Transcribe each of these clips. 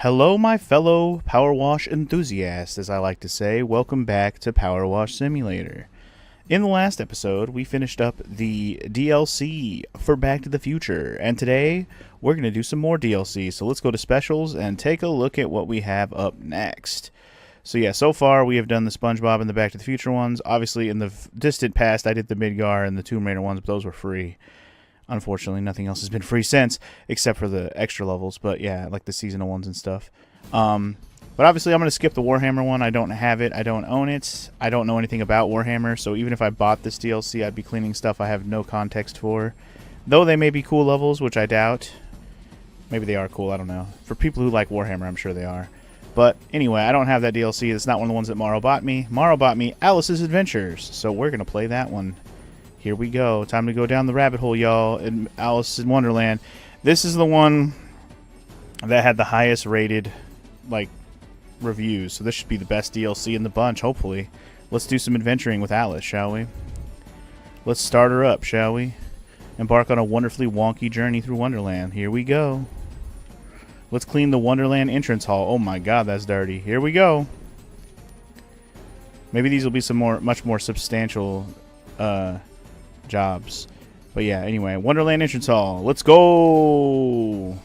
Hello, my fellow Power Wash enthusiasts, as I like to say. Welcome back to Power Wash Simulator. In the last episode, we finished up the DLC for Back to the Future, and today we're going to do some more DLC. So let's go to specials and take a look at what we have up next. So yeah, so far we have done the SpongeBob and the Back to the Future ones. Obviously, in the distant past, I did the Midgar and the Tomb Raider ones, but those were free. Unfortunately, nothing else has been free since, except for the extra levels. But yeah, like the seasonal ones and stuff. But obviously, I'm going to skip the Warhammer one. I don't have it. I don't own it. I don't know anything about Warhammer. So even if I bought this DLC, I'd be cleaning stuff I have no context for. Though they may be cool levels, which I doubt. Maybe they are cool. I don't know. For people who like Warhammer, I'm sure they are. But anyway, I don't have that DLC. It's not one of the ones that Morrow bought me. Morrow bought me Alice's Adventures. So we're going to play that one. Here we go. Time to go down the rabbit hole, y'all, in Alice in Wonderland. This is the one that had the highest rated, like, reviews. So this should be the best DLC in the bunch, hopefully. Let's do some adventuring with Alice, shall we? Let's start her up, shall we? Embark on a wonderfully wonky journey through Wonderland. Here we go. Let's clean the Wonderland entrance hall. Oh my god, that's dirty. Here we go. Maybe these will be some much more substantial jobs. But yeah, anyway, Wonderland entrance hall. Let's go.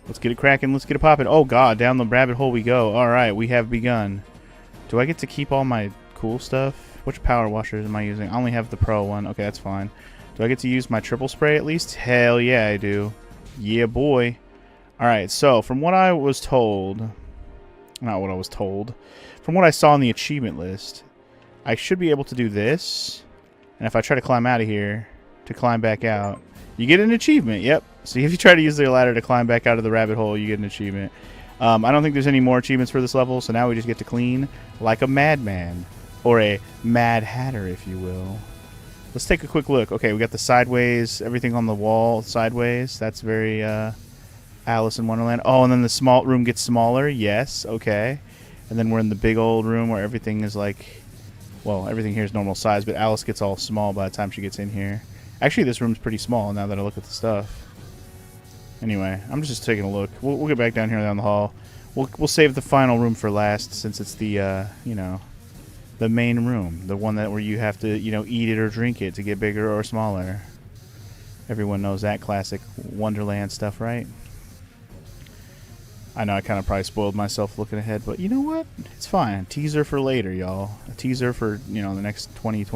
Let's get it cracking. Let's get it popping. Oh god, down the rabbit hole we go. Alright, we have begun. Do I get to keep all my cool stuff? Which power washers am I using? I only have the pro one. Okay, that's fine. Do I get to use my triple spray at least? Hell yeah, I do. Yeah, boy. Alright, so from what I was told... Not what I was told. From what I saw on the achievement list... I should be able to do this, and if I try to climb out of here to climb back out, you get an achievement. Yep. See, if you try to use the ladder to climb back out of the rabbit hole, you get an achievement. I don't think there's any more achievements for this level, so now we just get to clean like a madman, or a Mad Hatter, if you will. Let's take a quick look. Okay, we got the sideways, everything on the wall sideways. That's very Alice in Wonderland. Oh, and then the small room gets smaller. Yes, okay. And then we're in the big old room where everything is like... Well, everything here is normal size, but Alice gets all small by the time she gets in here. Actually, this room's pretty small now that I look at the stuff. Anyway, I'm just taking a look. We'll get back down here down the hall. We'll save the final room for last, since it's the, you know, the main room. The one that where you have to, you know, eat it or drink it to get bigger or smaller. Everyone knows that classic Wonderland stuff, right? I know I kind of probably spoiled myself looking ahead, but you know what? It's fine. Teaser for later, y'all. A teaser for, you know, the next 20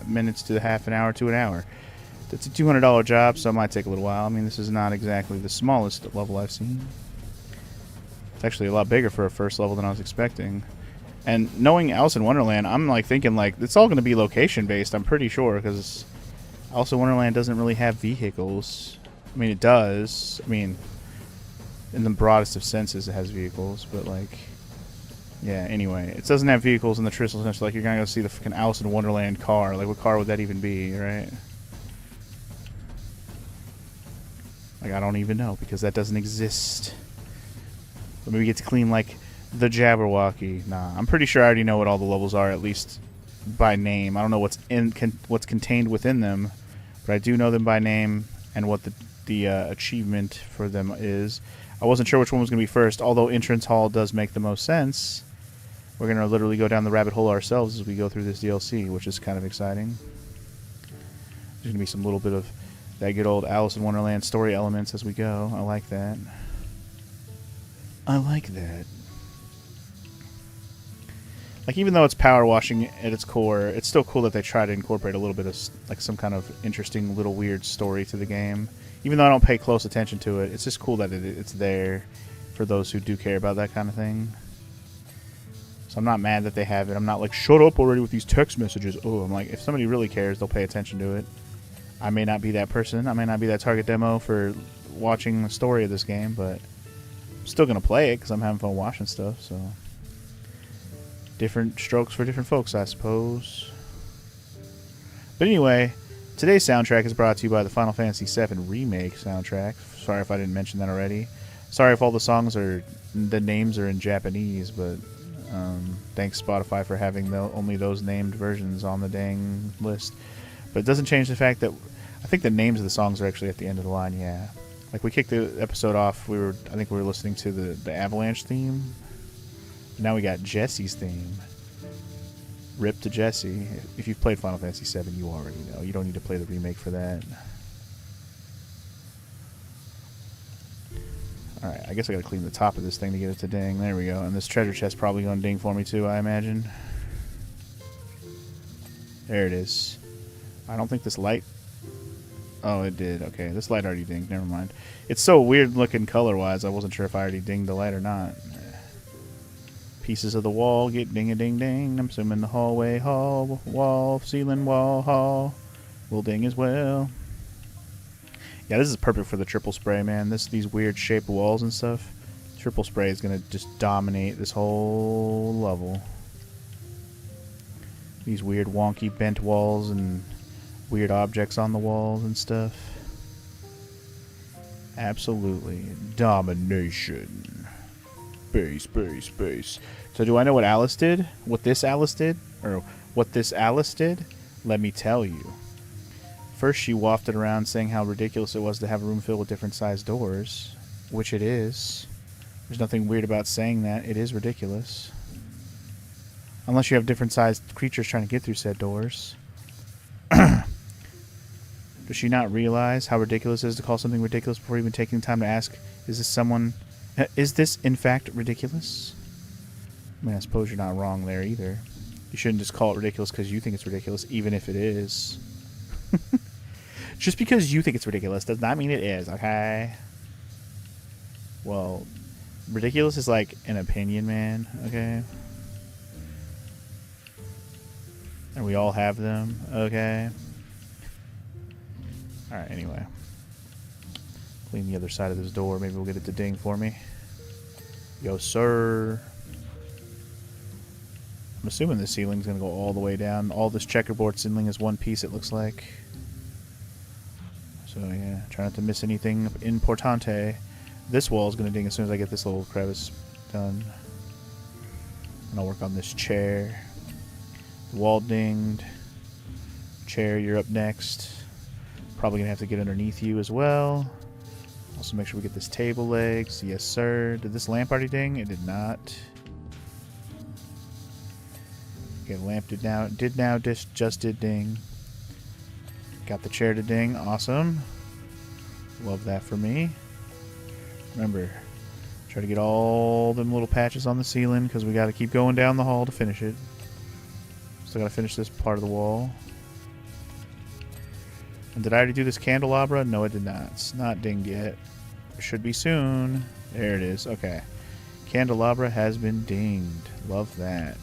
minutes to half an hour to an hour. It's a $200 job, so it might take a little while. I mean, this is not exactly the smallest level I've seen. It's actually a lot bigger for a first level than I was expecting. And knowing Alice in Wonderland, I'm like thinking like it's all going to be location based, I'm pretty sure, because Alice in Wonderland doesn't really have vehicles. I mean, it does. I mean... In the broadest of senses, it has vehicles, but like, yeah. Anyway, it doesn't have vehicles in the traditional sense. Like, you're gonna go see the fucking Alice in Wonderland car. Like, what car would that even be, right? Like, I don't even know because that doesn't exist. But maybe we get to clean like the Jabberwocky. Nah, I'm pretty sure I already know what all the levels are, at least by name. I don't know what's what's contained within them, but I do know them by name and what the achievement for them is. I wasn't sure which one was going to be first, although entrance hall does make the most sense. We're going to literally go down the rabbit hole ourselves as we go through this DLC, which is kind of exciting. There's going to be some little bit of that good old Alice in Wonderland story elements as we go. I like that. I like that. Like, even though it's power washing at its core, it's still cool that they try to incorporate a little bit of like some kind of interesting little weird story to the game. Even though I don't pay close attention to it, it's just cool that it's there for those who do care about that kind of thing. So I'm not mad that they have it. I'm not like, shut up already with these text messages. Oh, I'm like, if somebody really cares, they'll pay attention to it. I may not be that person. I may not be that target demo for watching the story of this game, but I'm still going to play it because I'm having fun watching stuff. So different strokes for different folks, I suppose. But anyway... Today's soundtrack is brought to you by the Final Fantasy VII Remake soundtrack. Sorry if I didn't mention that already. Sorry if all the songs the names are in Japanese, but thanks Spotify for having only those named versions on the dang list. But it doesn't change the fact that I think the names of the songs are actually at the end of the line, yeah. Like, we kicked the episode off, I think we were listening to the Avalanche theme. Now we got Jesse's theme. Rip to Jesse. If you've played Final Fantasy VII, you already know. You don't need to play the remake for that. Alright, I guess I gotta clean the top of this thing to get it to ding. There we go. And this treasure chest probably gonna ding for me too, I imagine. There it is. I don't think this light... Oh, it did. Okay, this light already dinged. Never mind. It's so weird looking color-wise, I wasn't sure if I already dinged the light or not. Pieces of the wall get ding-a-ding-ding. I'm assuming the hallway, hall, wall, ceiling, wall, hall will ding as well. Yeah, this is perfect for the triple spray, man. These weird shaped walls and stuff. Triple spray is going to just dominate this whole level. These weird wonky bent walls and weird objects on the walls and stuff. Absolutely. Domination. Space, space, space. So do I know what Alice did? What this Alice did? Or what this Alice did? Let me tell you. First, she wafted around saying how ridiculous it was to have a room filled with different sized doors. Which it is. There's nothing weird about saying that. It is ridiculous. Unless you have different sized creatures trying to get through said doors. Does she not realize how ridiculous it is to call something ridiculous before even taking time to ask, is this in fact ridiculous? I mean, I suppose you're not wrong there either. You shouldn't just call it ridiculous because you think it's ridiculous, even if it is. Just because you think it's ridiculous does not mean it is, okay? Well, ridiculous is like an opinion, man, okay? And we all have them, okay? Alright, anyway. Clean the other side of this door. Maybe we'll get it to ding for me. Yo, sir. I'm assuming the ceiling's going to go all the way down. All this checkerboard ceiling is one piece, it looks like. So, yeah. Try not to miss anything importante. This wall is going to ding as soon as I get this little crevice done. And I'll work on this chair. Wall dinged. Chair, you're up next. Probably going to have to get underneath you as well. Also make sure we get this table legs. Yes, sir. Did this lamp already ding? It did not. Okay, the lamp just did ding. Got the chair to ding. Awesome. Love that for me. Remember, try to get all them little patches on the ceiling because we got to keep going down the hall to finish it. Still got to finish this part of the wall. And did I already do this candelabra? No, it did not. It's not dinged yet. It should be soon. There it is. Okay. Candelabra has been dinged. Love that.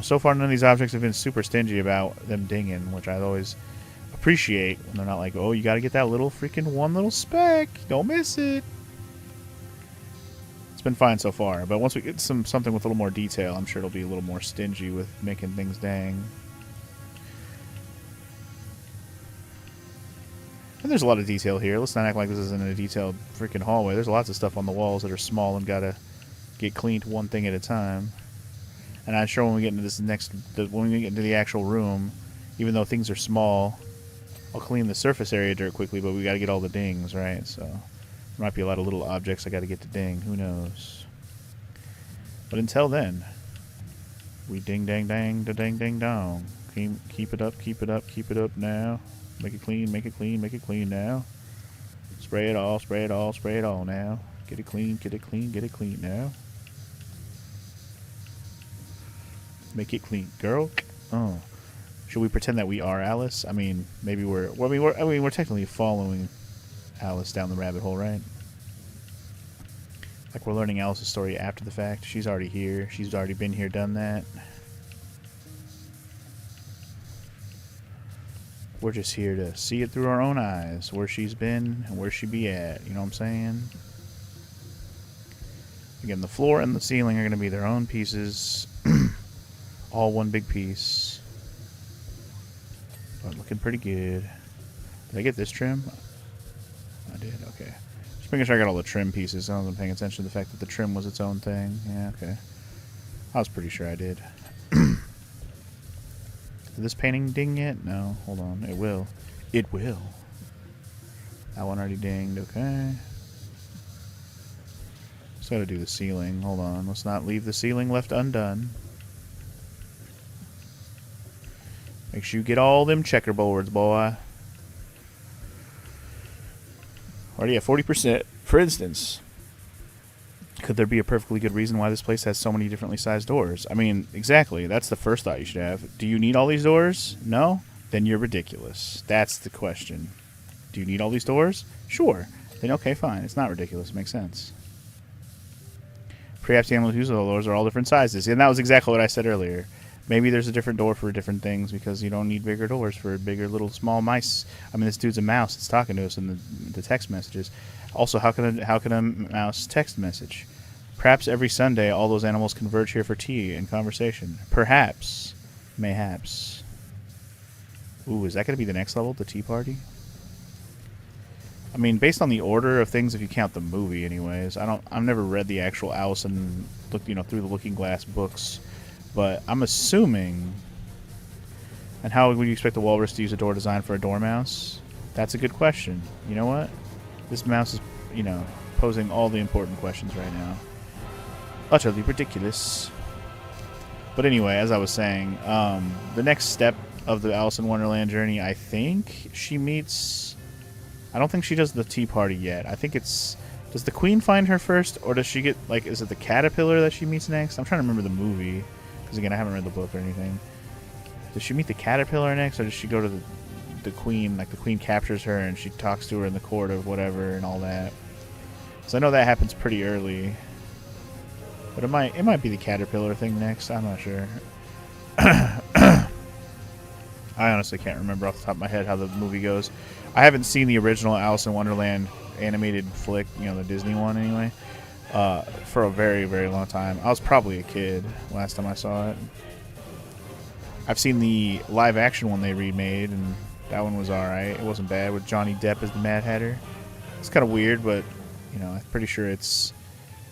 So far, none of these objects have been super stingy about them dinging, which I always appreciate when they're not like, oh, you got to get that little freaking one little speck. Don't miss it. It's been fine so far, but once we get something with a little more detail, I'm sure it'll be a little more stingy with making things dang. And there's a lot of detail here. Let's not act like this isn't a detailed freaking hallway. There's lots of stuff on the walls that are small and gotta get cleaned one thing at a time. And I'm sure when we get into this when we get into the actual room, even though things are small, I'll clean the surface area dirt quickly, but we gotta get all the dings, right? So there might be a lot of little objects I gotta get to ding. Who knows? But until then, we ding dang dang da ding ding dong. Keep it up, keep it up, keep it up now. Make it clean, make it clean, make it clean now. Spray it all, spray it all, spray it all now. Get it clean, get it clean, get it clean now. Make it clean, girl. Oh, should we pretend that we are Alice? I mean, maybe we're technically following Alice down the rabbit hole, right? Like we're learning Alice's story after the fact. She's already here. She's already been here, done that. We're just here to see it through our own eyes, where she's been and where she be at. You know what I'm saying? Again, the floor and the ceiling are going to be their own pieces. All one big piece. But looking pretty good. Did I get this trim? I did, okay. Just making sure I got all the trim pieces. I wasn't paying attention to the fact that the trim was its own thing. Yeah, okay. I was pretty sure I did. Did this painting ding yet? No. Hold on. It will. It will. That one already dinged. Okay. Just gotta do the ceiling. Hold on. Let's not leave the ceiling left undone. Make sure you get all them checkerboards, boy. Already at 40%. For instance, could there be a perfectly good reason why this place has so many differently sized doors? I mean, exactly. That's the first thought you should have. Do you need all these doors? No? Then you're ridiculous. That's the question. Do you need all these doors? Sure. Then okay, fine. It's not ridiculous. It makes sense. Perhaps the animals use those doors are all different sizes. And that was exactly what I said earlier. Maybe there's a different door for different things because you don't need bigger doors for bigger little small mice. I mean, this dude's a mouse that's talking to us in the text messages. Also, how can a mouse text message? Perhaps every Sunday all those animals converge here for tea and conversation. Perhaps. Mayhaps. Ooh, is that going to be the next level, the tea party? I mean, based on the order of things, if you count the movie anyways. I've never read the actual Alice and through the Looking Glass books. But I'm assuming... And how would you expect the walrus to use a door design for a dormouse? That's a good question. You know what? This mouse is, posing all the important questions right now. Utterly ridiculous. But anyway, as I was saying, the next step of the Alice in Wonderland journey, I think she meets... I don't think she does the tea party yet. I think it's... Does the queen find her first? Or does she get, is it the caterpillar that she meets next? I'm trying to remember the movie. Because, again, I haven't read the book or anything. Does she meet the caterpillar next? Or does she go to the queen? Like, the queen captures her and she talks to her in the court of whatever and all that. So I know that happens pretty early. But it might be the caterpillar thing next. I'm not sure. I honestly can't remember off the top of my head how the movie goes. I haven't seen the original Alice in Wonderland animated flick, the Disney one anyway, for a very, very long time. I was probably a kid last time I saw it. I've seen the live action one they remade, and that one was alright. It wasn't bad, with Johnny Depp as the Mad Hatter. It's kind of weird, but, I'm pretty sure it's,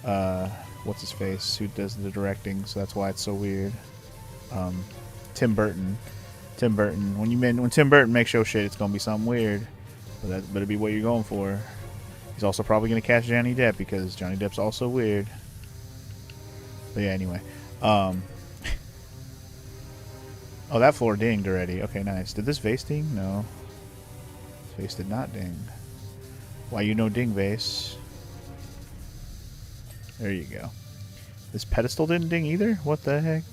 what's his face, who does the directing, so that's why it's so weird. Tim Burton. When Tim Burton makes show shit, it's gonna be something weird. But that better be what you're going for. He's also probably gonna cast Johnny Depp because Johnny Depp's also weird. But yeah, anyway. Oh, that floor dinged already. Okay, nice. Did this vase ding? No. This vase did not ding. Why you no ding, vase? There you go. This pedestal didn't ding either? What the heck?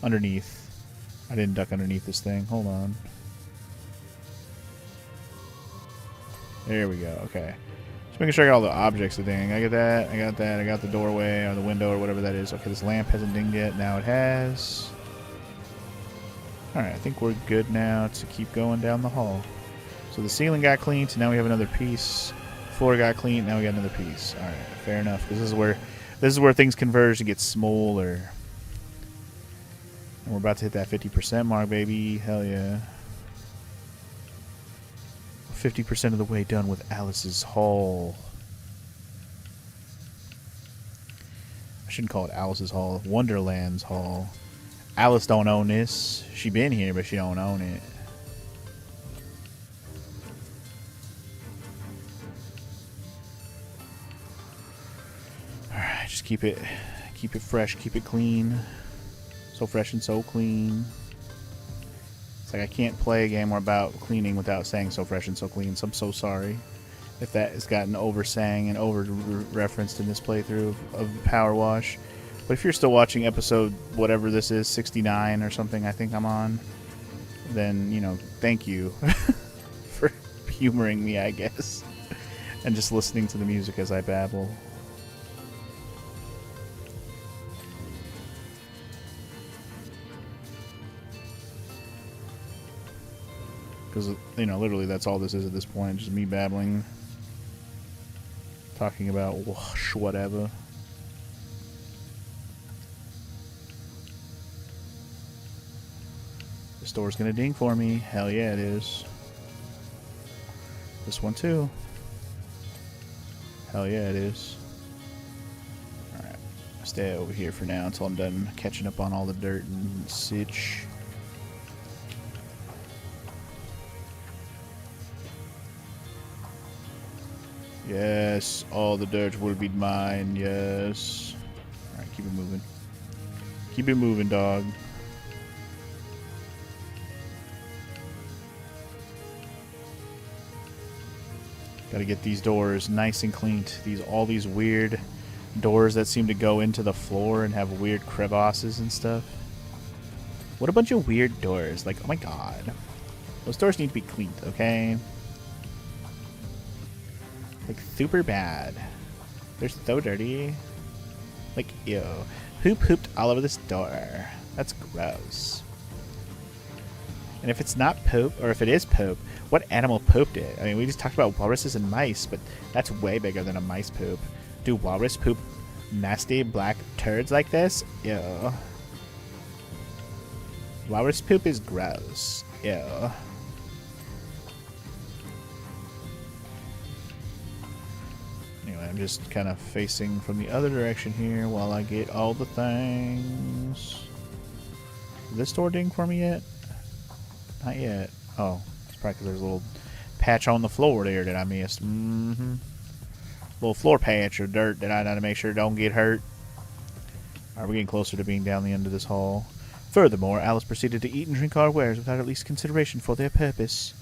Underneath. I didn't duck underneath this thing. Hold on. There we go. Okay. Just making sure I got all the objects to ding. I got that. I got that. I got the doorway or the window or whatever that is. Okay, this lamp hasn't dinged yet. Now it has. Alright, I think we're good now to keep going down the hall. So the ceiling got cleaned, so now we have another piece. Floor got cleaned, now we got another piece. Alright, fair enough. Because this is where things converge to get smaller. And we're about to hit that 50% mark, baby. Hell yeah. 50% of the way done with Alice's Hall. I shouldn't call it Alice's Hall. Wonderland's Hall. Alice don't own this. She been here, but she don't own it. Alright, just keep it fresh, keep it clean. So fresh and so clean. It's like I can't play a game about cleaning without saying so fresh and so clean, so I'm so sorry if that has gotten over-sang and over-referenced in this playthrough of Power Wash. But if you're still watching episode whatever this is, 69 or something I think I'm on, then, thank you for humoring me, I guess, and just listening to the music as I babble. Because, literally that's all this is at this point. Just me babbling. Talking about whatever. This door's gonna ding for me. Hell yeah, it is. This one too. Hell yeah, it is. Alright. Stay over here for now until I'm done catching up on all the dirt and sitch. Yes, all the dirt will be mine, yes. Alright, keep it moving. Keep it moving, dog. Gotta get these doors nice and cleaned. All these weird doors that seem to go into the floor and have weird crevasses and stuff. What a bunch of weird doors. Like, oh my god. Those doors need to be cleaned, okay? Like, super bad. They're so dirty. Like, ew. Who pooped all over this door? That's gross. And if it's not poop, or if it is poop, what animal pooped it? I mean, we just talked about walruses and mice, but that's way bigger than a mice poop. Do walrus poop nasty black turds like this? Ew. Walrus poop is gross. Ew. Anyway, I'm just kind of facing from the other direction here while I get all the things. Did this door ding for me yet? Not yet. Oh, it's probably because there's a little patch on the floor there that I missed. Little floor patch of dirt that I gotta make sure don't get hurt. Alright, we're getting closer to being down the end of this hall. Furthermore, Alice proceeded to eat and drink our wares without at least consideration for their purpose.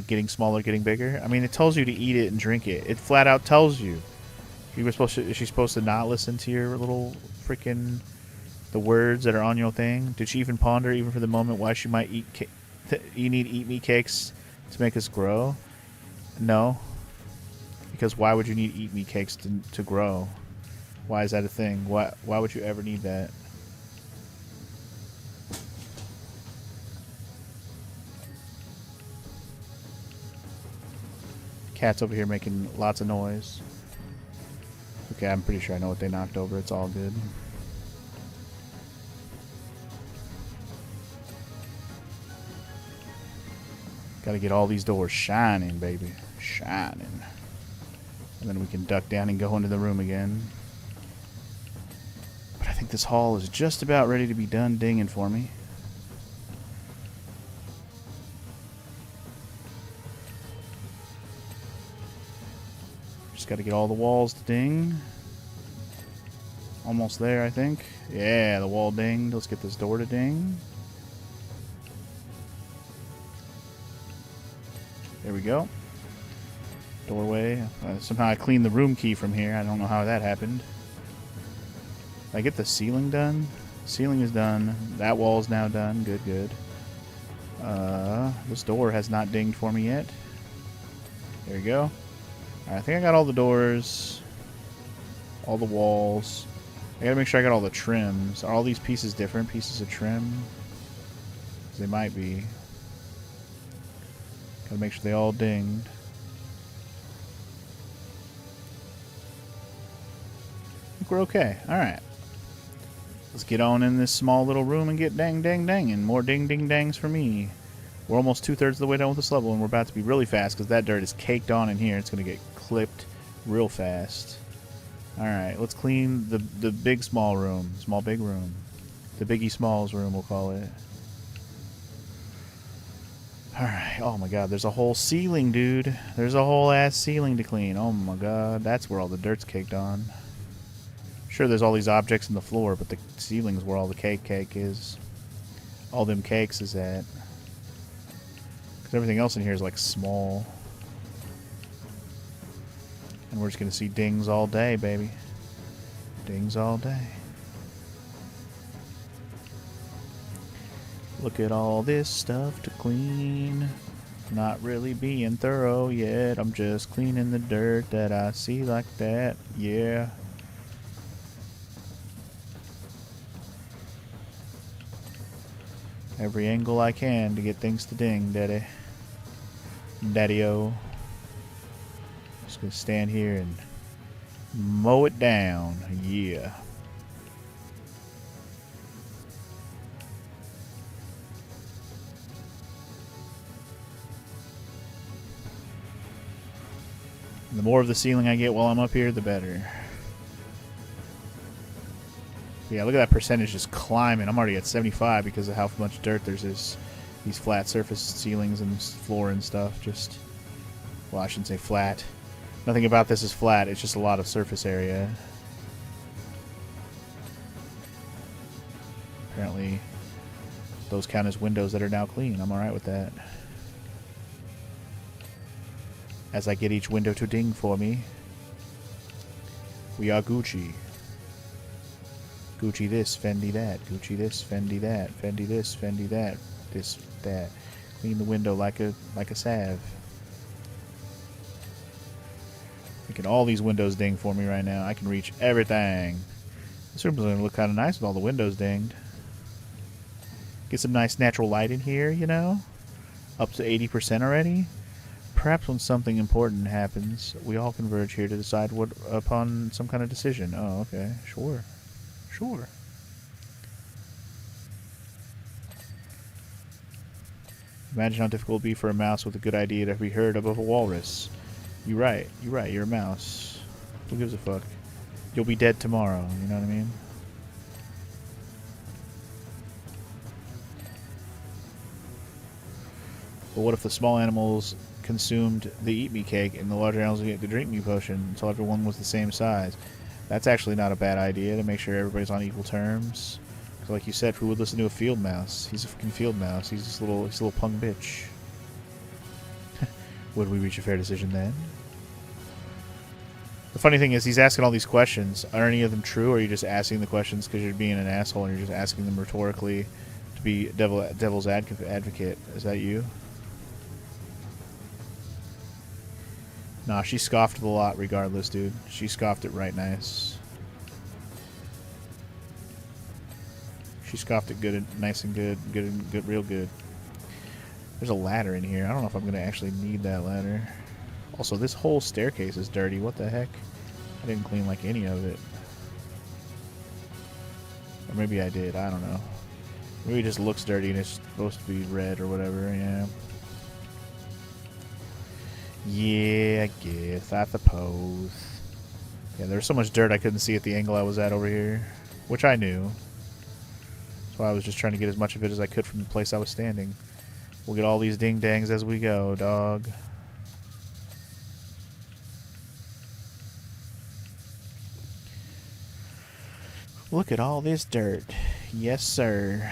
Getting smaller, getting bigger. I mean, it tells you to eat it and drink it. It flat out tells you. Is she supposed to not listen to your little freaking the words that are on your thing? Did she even ponder, even for the moment, why she might eat? You need eat me cakes to make us grow? No. Because why would you need eat me cakes to grow? Why is that a thing? Why would you ever need that? Cat's over here making lots of noise. Okay, I'm pretty sure I know what they knocked over. It's all good. Gotta get all these doors shining, baby. Shining. And then we can duck down and go into the room again. But I think this hall is just about ready to be done dinging for me. Just gotta get all the walls to ding. Almost there, I think. Yeah, the wall dinged. Let's get this door to ding. There we go. Doorway. Somehow I cleaned the room key from here. I don't know how that happened. Did I get the ceiling done? Ceiling is done. That wall's now done. Good, good. This door has not dinged for me yet. There we go. I think I got all the doors. All the walls. I gotta make sure I got all the trims. Are all these pieces different pieces of trim? They might be. Gotta make sure they all dinged. I think we're okay. Alright. Let's get on in this small little room and get dang, dang, dang. And more ding, ding, dangs for me. We're almost 2/3 of the way down with this level, and we're about to be really fast because that dirt is caked on in here. It's going to get clipped real fast. Alright, let's clean the big small room. Small big room. The biggie smalls room, we'll call it. Alright, oh my god, there's a whole ceiling, dude. There's a whole ass ceiling to clean. Oh my god, that's where all the dirt's caked on. Sure, there's all these objects in the floor, but the ceiling's where all the cake is. All them cakes is at. Because everything else in here is like small. And we're just going to see dings all day, baby. Dings all day. Look at all this stuff to clean. Not really being thorough yet. I'm just cleaning the dirt that I see like that. Yeah. Every angle I can to get things to ding, daddy. Daddy-o. Just gonna stand here and mow it down. Yeah. The more of the ceiling I get while I'm up here, the better. Yeah, look at that percentage just climbing. I'm already at 75 because of how much dirt there's these flat surface ceilings and floor and stuff. Just, well, I shouldn't say flat. Nothing about this is flat. It's just a lot of surface area. Apparently, those count as windows that are now clean. I'm alright with that. As I get each window to ding for me, we are Gucci. Gucci this, Fendi that. Gucci this, Fendi that. Fendi this, Fendi that. This, that. Clean the window like a salve. Making all these windows ding for me right now. I can reach everything. This room's going to look kind of nice with all the windows dinged. Get some nice natural light in here, you know? Up to 80% already. Perhaps when something important happens, we all converge here to decide upon some kind of decision. Oh, okay. Sure. Sure. Imagine how difficult it would be for a mouse with a good idea to be heard above a walrus. You're right. You're right. You're a mouse. Who gives a fuck? You'll be dead tomorrow. You know what I mean? But what if the small animals consumed the eat me cake and the larger animals get the drink me potion until everyone was the same size? That's actually not a bad idea to make sure everybody's on equal terms. Because like you said, who would listen to a field mouse? He's a fucking field mouse. He's a little punk bitch. Would we reach a fair decision then? The funny thing is, he's asking all these questions. Are any of them true, or are you just asking the questions because you're being an asshole and you're just asking them rhetorically to be devil's advocate? Is that you? Nah, she scoffed the lot regardless, dude. She scoffed it right nice. She scoffed it good and nice and good, real good. There's a ladder in here. I don't know if I'm gonna actually need that ladder. Also, this whole staircase is dirty. What the heck? I didn't clean like any of it. Or maybe I did. I don't know. Maybe it just looks dirty and it's supposed to be red or whatever. Yeah. Yeah, I guess. I suppose. Yeah, there's so much dirt I couldn't see at the angle I was at over here. Which I knew. That's why I was just trying to get as much of it as I could from the place I was standing. We'll get all these ding-dangs as we go, dog. Look at all this dirt. Yes, sir.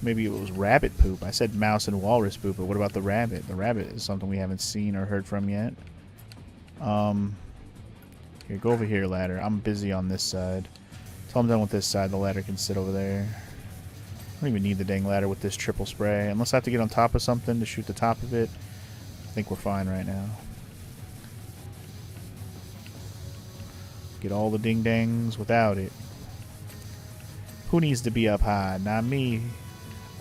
Maybe it was rabbit poop. I said mouse and walrus poop, but what about the rabbit? The rabbit is something we haven't seen or heard from yet. Here, go over here, ladder. I'm busy on this side. Until I'm done with this side, the ladder can sit over there. I don't even need the dang ladder with this triple spray. Unless I have to get on top of something to shoot the top of it. I think we're fine right now. Get all the ding-dangs without it. Who needs to be up high? Not me.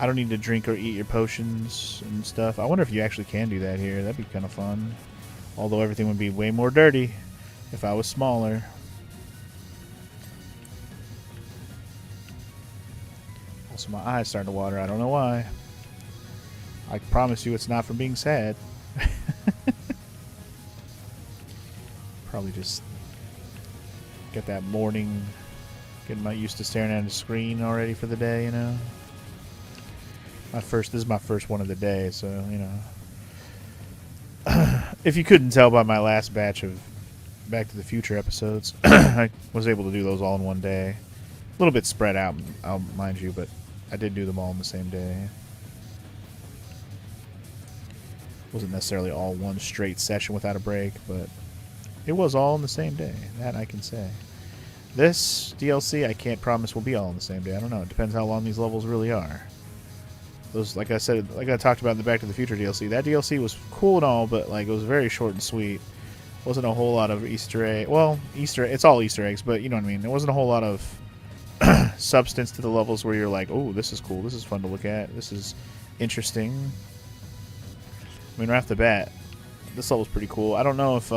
I don't need to drink or eat your potions and stuff. I wonder if you actually can do that here. That'd be kind of fun. Although everything would be way more dirty if I was smaller. Also, my eyes starting to water. I don't know why. I promise you it's not from being sad. Probably just get that morning, getting used to staring at a screen already for the day, you know. This is my first one of the day, so, you know. If you couldn't tell by my last batch of Back to the Future episodes, I was able to do those all in one day. A little bit spread out, mind you, but I did do them all in the same day. Wasn't necessarily all one straight session without a break, but it was all in the same day. That I can say. This DLC, I can't promise will be all in the same day. I don't know. It depends how long these levels really are. Those, like I said, like I talked about in the Back to the Future DLC, that DLC was cool and all, but like it was very short and sweet. Wasn't a whole lot of Easter egg. Well, it's all Easter eggs, but you know what I mean. There wasn't a whole lot of substance to the levels where you're like, oh, this is cool. This is fun to look at. This is interesting. I mean, right off the bat, this level's pretty cool. I don't know if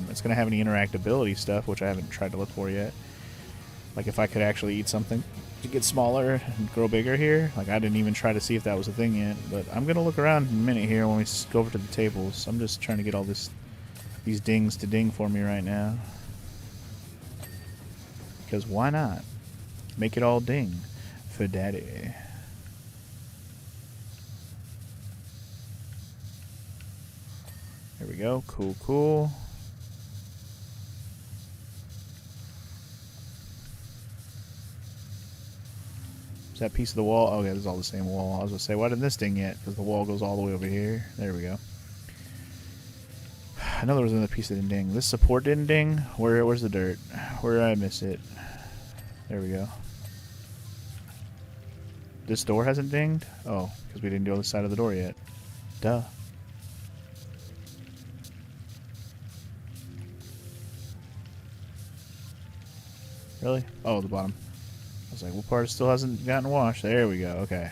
it's going to have any interactability stuff, which I haven't tried to look for yet. Like if I could actually eat something to get smaller and grow bigger here. Like I didn't even try to see if that was a thing yet. But I'm going to look around in a minute here when we go over to the tables. I'm just trying to get all these dings to ding for me right now. Because why not? Make it all ding for daddy. There we go. Cool, cool. Is that piece of the wall? Oh, yeah, this is all the same wall. I was going to say, why didn't this ding yet? Because the wall goes all the way over here. There we go. I know there was another piece that didn't ding. This support didn't ding. Where's the dirt? Where did I miss it? There we go. This door hasn't dinged? Oh, because we didn't do the side of the door yet. Duh. Really? Oh, the bottom. I was like, what part still hasn't gotten washed? There we go. Okay.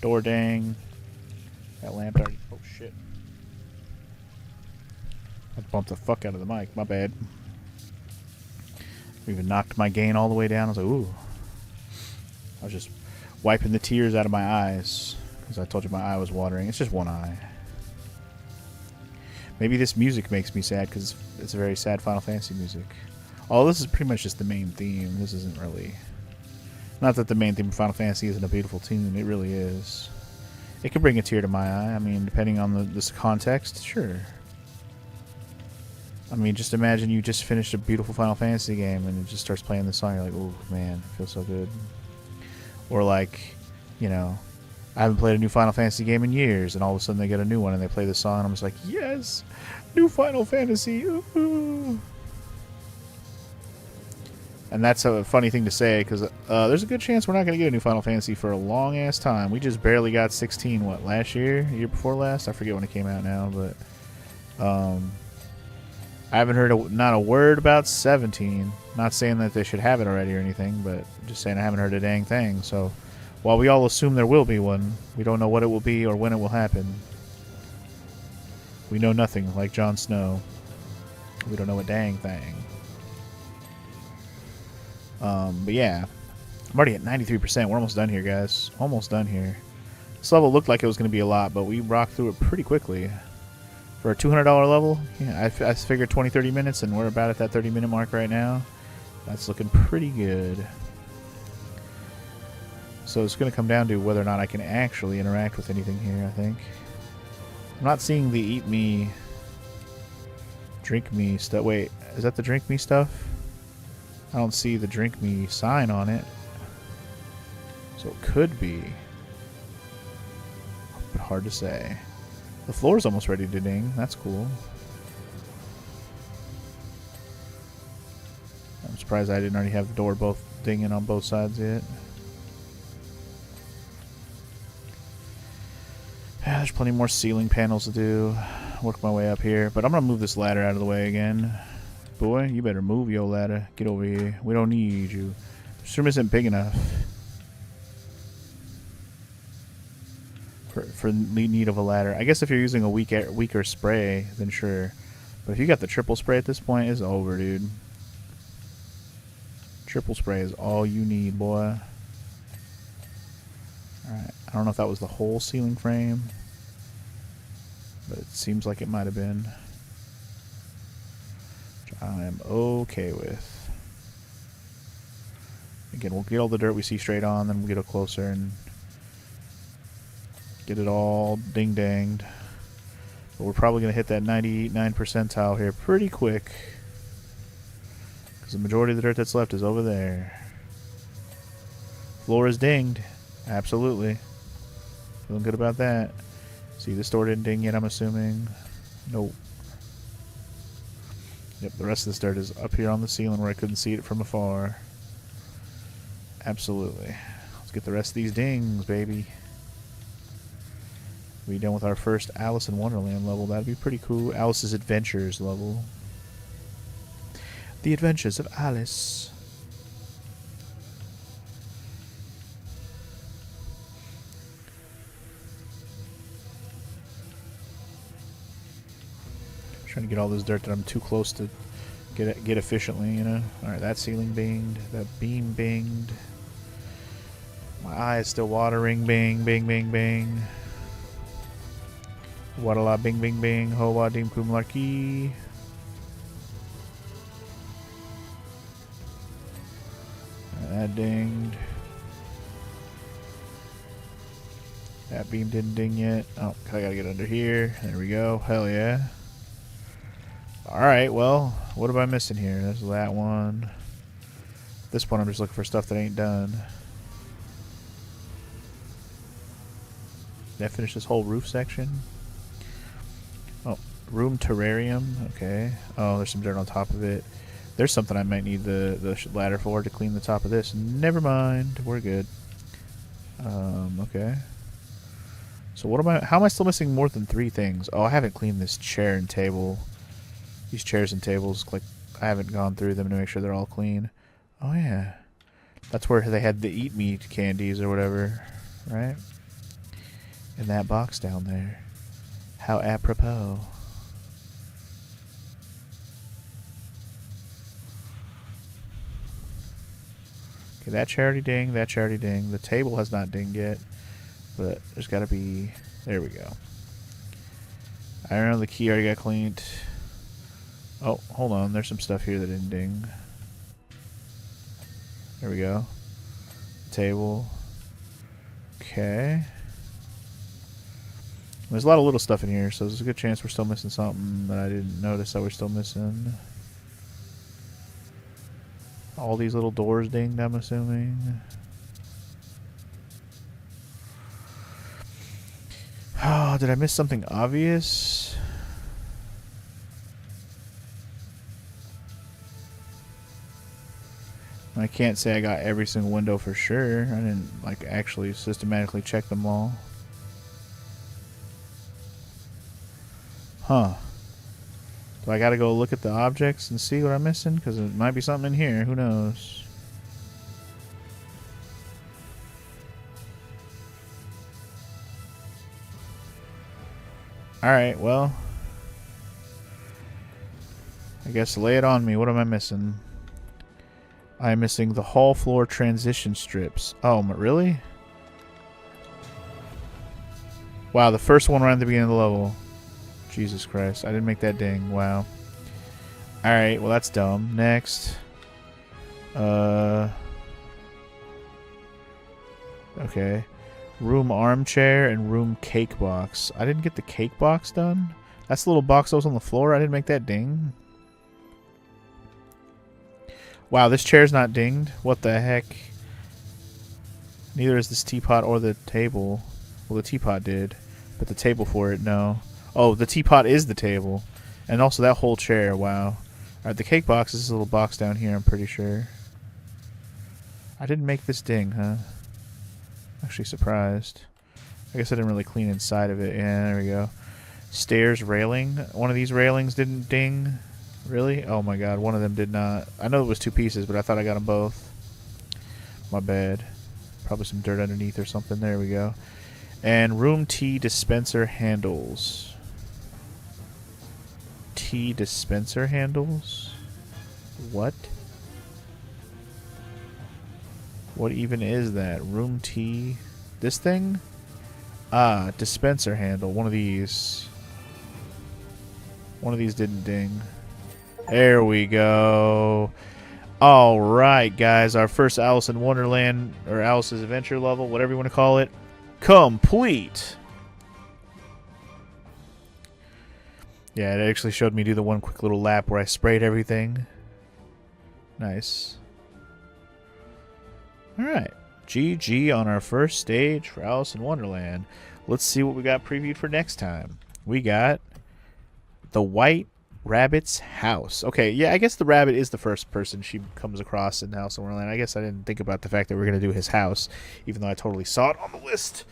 Door dang. That lamp already. Oh, shit. I bumped the fuck out of the mic. My bad. Even knocked my gain all the way down. I was like, ooh. I was just wiping the tears out of my eyes. Because I told you my eye was watering. It's just one eye. Maybe this music makes me sad because it's a very sad Final Fantasy music. Oh, this is pretty much just the main theme. This isn't really... Not that the main theme of Final Fantasy isn't a beautiful tune. It really is. It could bring a tear to my eye. I mean, depending on this context, sure. I mean, just imagine you just finished a beautiful Final Fantasy game and it just starts playing this song. You're like, oh, man, it feels so good. Or like, you know, I haven't played a new Final Fantasy game in years, and all of a sudden they get a new one and they play the song, and I'm just like, yes, new Final Fantasy. Ooh. And that's a funny thing to say, because there's a good chance we're not going to get a new Final Fantasy for a long-ass time. We just barely got 16, what, last year? Year before last? I forget when it came out now, but... I haven't heard not a word about 17. Not saying that they should have it already or anything, but just saying I haven't heard a dang thing. So, while we all assume there will be one, we don't know what it will be or when it will happen. We know nothing, like Jon Snow. We don't know a dang thing. But yeah, I'm already at 93%. We're almost done here, guys. Almost done here. This level looked like it was going to be a lot, but we rocked through it pretty quickly. For a $200 level, yeah, I figured 20-30 minutes, and we're about at that 30-minute mark right now. That's looking pretty good. So it's going to come down to whether or not I can actually interact with anything here, I think. I'm not seeing the eat me, drink me stuff. Wait, is that the drink me stuff? I don't see the drink me sign on it. So it could be. But hard to say. The floor's almost ready to ding. That's cool. I'm surprised I didn't already have the door both dinging on both sides yet. Yeah, there's plenty more ceiling panels to do. Work my way up here. But I'm going to move this ladder out of the way again. Boy, you better move your ladder. Get over here. We don't need you. This room isn't big enough for need of a ladder. I guess if you're using a weaker spray, then sure. But if you got the triple spray at this point, it's over, dude. Triple spray is all you need, boy. Alright, I don't know if that was the whole ceiling frame, but it seems like it might have been. Which I am okay with. Again, we'll get all the dirt we see straight on, then we'll get it closer and get it all ding-danged. But we're probably going to hit that 99 percentile here pretty quick, because the majority of the dirt that's left is over there. Floor is dinged. Absolutely. Feeling good about that. See, this door didn't ding yet, I'm assuming. Nope. Yep, the rest of this dirt is up here on the ceiling where I couldn't see it from afar. Absolutely. Let's get the rest of these dings, baby. We'll be done with our first Alice in Wonderland level. That'd be pretty cool. Alice's Adventures level. The Adventures of Alice. Trying to get all this dirt that I'm too close to get efficiently, you know. All right, that ceiling binged, that beam binged. My eye is still watering. Bing, bing, bing, bing. Wadala, bing, bing, bing. Hoa, dim, kum, larky. That dinged. That beam didn't ding yet. Oh, I gotta get under here. There we go. Hell yeah. Alright, well, what am I missing here? There's that one. At this point, I'm just looking for stuff that ain't done. Did I finish this whole roof section? Oh, room terrarium. Okay. Oh, there's some dirt on top of it. There's something I might need the ladder for to clean the top of this. Never mind. We're good. Okay. So what am I... How am I still missing more than 3 things? Oh, I haven't cleaned this chair and table. These chairs and tables, like, I haven't gone through them to make sure they're all clean. Oh, yeah. That's where they had the eat meat candies or whatever, right? In that box down there. How apropos. Okay, that chair already dinged, that chair already dinged. The table has not dinged yet, but there's got to be... There we go. I remember the key already got cleaned. Oh, hold on. There's some stuff here that didn't ding. There we go. Table. Okay. There's a lot of little stuff in here, so there's a good chance we're still missing something that I didn't notice that we're still missing. All these little doors dinged, I'm assuming. Oh, did I miss something obvious? I can't say I got every single window for sure. I didn't like actually systematically check them all. Huh. Do I gotta go look at the objects and see what I'm missing? Because it might be something in here. Who knows? Alright, well. I guess lay it on me. What am I missing? I'm missing the hall floor transition strips. Oh, really? Wow, the first one right at the beginning of the level. Jesus Christ. I didn't make that ding. Wow. Alright, well that's dumb. Next. Okay. Room armchair and room cake box. I didn't get the cake box done? That's the little box that was on the floor. I didn't make that ding. Wow, this chair's not dinged. What the heck? Neither is this teapot or the table. Well, the teapot did. But the table for it, no. Oh, the teapot is the table. And also that whole chair, wow. Alright, the cake box is this little box down here, I'm pretty sure. I didn't make this ding, huh? Actually surprised. I guess I didn't really clean inside of it. Yeah, there we go. Stairs railing. One of these railings didn't ding. Really? Oh my god, one of them did not. I know it was 2 pieces, but I thought I got them both. My bad. Probably some dirt underneath or something. There we go. And room tea dispenser handles. Tea dispenser handles? What? What even is that? Room tea? This thing? Ah, dispenser handle. One of these. One of these didn't ding. There we go. Alright, guys. Our first Alice in Wonderland, or Alice's Adventure level, whatever you want to call it, complete. Yeah, it actually showed me do the one quick little lap where I sprayed everything. Nice. Alright. GG on our first stage for Alice in Wonderland. Let's see what we got previewed for next time. We got the White Rabbit's house. Okay, yeah, I guess the rabbit is the first person she comes across in Alice in Wonderland. I guess I didn't think about the fact that we're going to do his house, even though I totally saw it on the list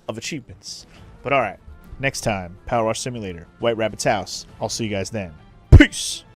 of achievements. But alright, next time, Power Wash Simulator, White Rabbit's house. I'll see you guys then. Peace!